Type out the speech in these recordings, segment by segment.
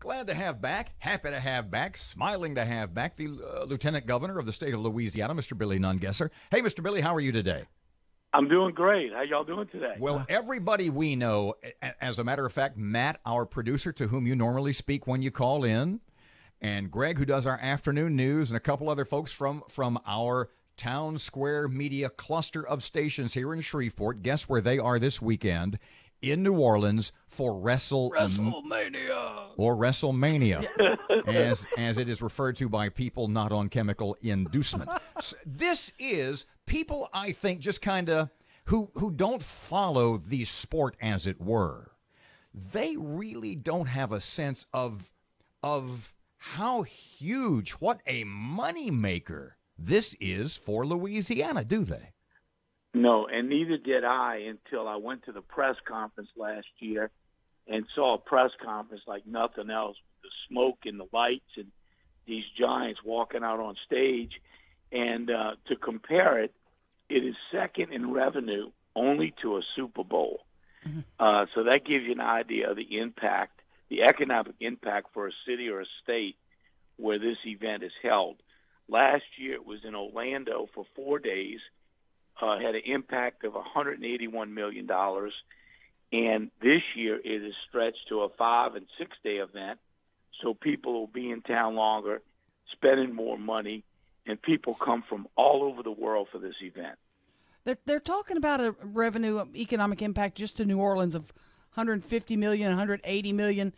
Glad to have back, happy to have back, smiling to have back the Lieutenant Governor of the state of Louisiana, Mr. Billy Nungesser. Hey, Mr. Billy, how are you today? I'm doing great. How y'all doing today? Well, everybody we know, as a matter of fact, Matt, our producer, to whom you normally speak when you call in, and Greg, who does our afternoon news, and a couple other folks from our Town Square Media cluster of stations here in Shreveport. Guess where they are this weekend? In New Orleans for WrestleMania. Or WrestleMania, as it is referred to by people not on chemical inducement. So this is people, I think, just kind of who don't follow the sport, as it were. They really don't have a sense of how huge, what a moneymaker this is for Louisiana, do they? No, and neither did I until I went to the press conference last year and saw a press conference like nothing else, with the smoke and the lights and these giants walking out on stage. And to compare it, it is second in revenue only to a Super Bowl. So that gives you an idea of the impact, the economic impact for a city or a state where this event is held. Last year it was in Orlando for 4 days. Had an impact of $181 million, and this year it is stretched to a 5- and 6-day event, so people will be in town longer, spending more money, and people come from all over the world for this event. They're talking about a revenue economic impact just to New Orleans of $150 million, $180 million.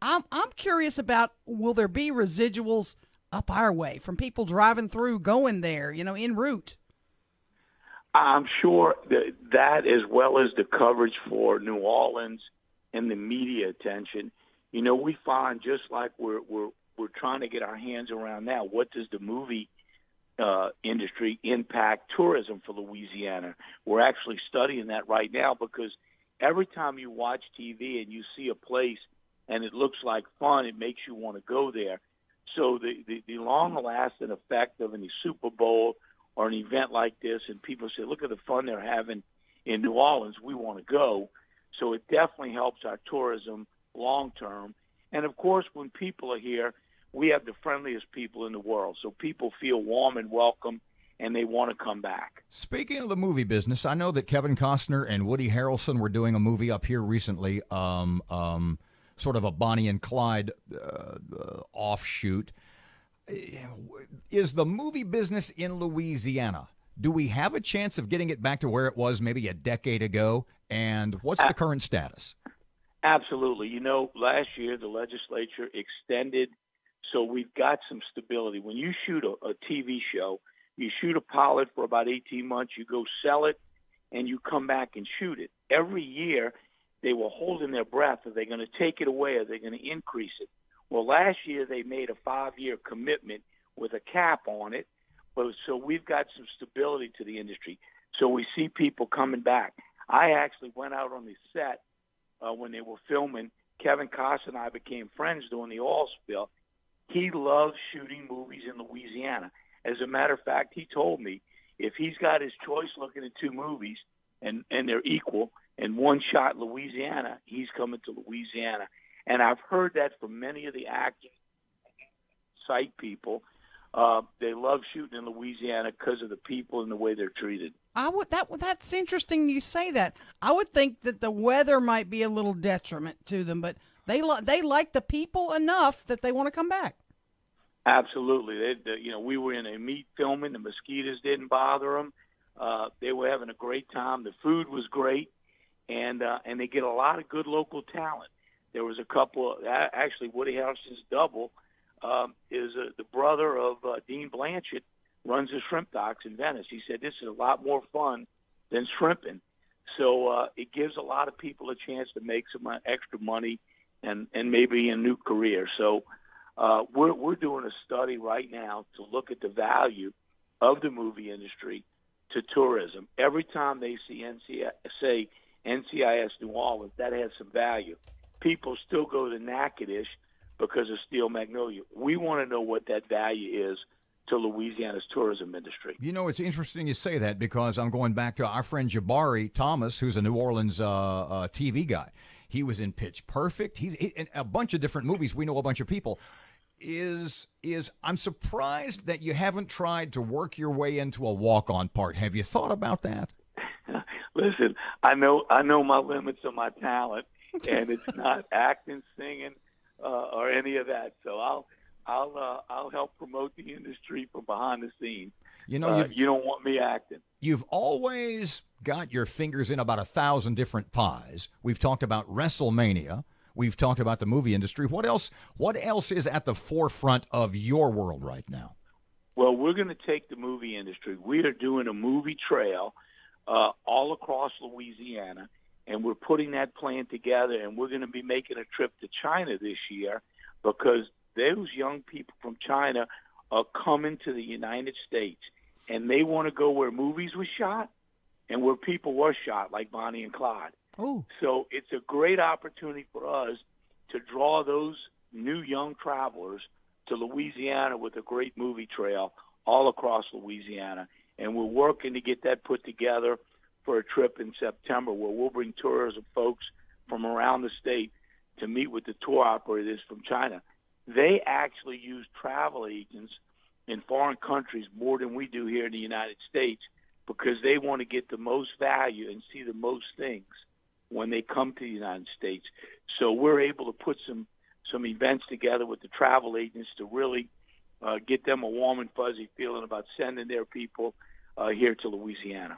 I'm curious about, will there be residuals up our way from people driving through, going there, en route? I'm sure that as well as the coverage for New Orleans and the media attention, we find, just like we're trying to get our hands around now, what does the movie industry impact tourism for Louisiana? We're actually studying that right now, because every time you watch TV and you see a place and it looks like fun, it makes you want to go there. So the long-lasting effect of any Super Bowl or an event like this, and people say, look at the fun they're having in New Orleans, we want to go. So it definitely helps our tourism long-term. And, of course, when people are here, we have the friendliest people in the world. So people feel warm and welcome, and they want to come back. Speaking of the movie business, I know that Kevin Costner and Woody Harrelson were doing a movie up here recently, sort of a Bonnie and Clyde offshoot. Is the movie business in Louisiana, do we have a chance of getting it back to where it was maybe a decade ago? And what's the current status? Absolutely. Last year the legislature extended, so we've got some stability. When you shoot a TV show, you shoot a pilot for about 18 months, you go sell it, and you come back and shoot it. Every year they were holding their breath. Are they going to take it away? Are they going to increase it? Well, last year they made a 5-year commitment with a cap on it, so we've got some stability to the industry. So we see people coming back. I actually went out on the set when they were filming. Kevin Costner and I became friends during the oil spill. He loves shooting movies in Louisiana. As a matter of fact, he told me if he's got his choice looking at 2 movies and they're equal and one shot Louisiana, he's coming to Louisiana. And I've heard that from many of the actors, site people. They love shooting in Louisiana because of the people and the way they're treated. That's interesting you say that. I would think that the weather might be a little detriment to them, but they like the people enough that they want to come back. Absolutely. We were in a meet filming. The mosquitoes didn't bother them. They were having a great time. The food was great, and they get a lot of good local talent. There was a couple. Actually, Woody Harrelson's double is the brother of Dean Blanchett, runs the shrimp docks in Venice. He said this is a lot more fun than shrimping. So it gives a lot of people a chance to make some extra money and maybe a new career. So we're doing a study right now to look at the value of the movie industry to tourism. Every time they see NCIS New Orleans, that has some value. People still go to Natchitoches because of Steel Magnolia. We want to know what that value is to Louisiana's tourism industry. It's interesting you say that, because I'm going back to our friend Jabari Thomas, who's a New Orleans TV guy. He was in Pitch Perfect. He's in a bunch of different movies. We know a bunch of people. I'm surprised that you haven't tried to work your way into a walk-on part. Have you thought about that? Listen, I know my limits of my talent, and it's not acting, singing, or any of that. So I'll help promote the industry from behind the scenes. You know, you don't want me acting. You've always got your fingers in about 1,000 different pies. We've talked about Wrestlemania. We've talked about the movie industry. What else is at the forefront of your world right now? Well, we're going to take the movie industry. We are doing a movie trail all across Louisiana, and we're putting that plan together, and we're going to be making a trip to China this year because those young people from China are coming to the United States, and they want to go where movies were shot and where people were shot, like Bonnie and Clyde. Oh. So it's a great opportunity for us to draw those new young travelers to Louisiana with a great movie trail all across Louisiana. And we're working to get that put together for a trip in September where we'll bring tours of folks from around the state to meet with the tour operators from China. They actually use travel agents in foreign countries more than we do here in the United States because they want to get the most value and see the most things when they come to the United States. So we're able to put some events together with the travel agents to really get them a warm and fuzzy feeling about sending their people here to Louisiana.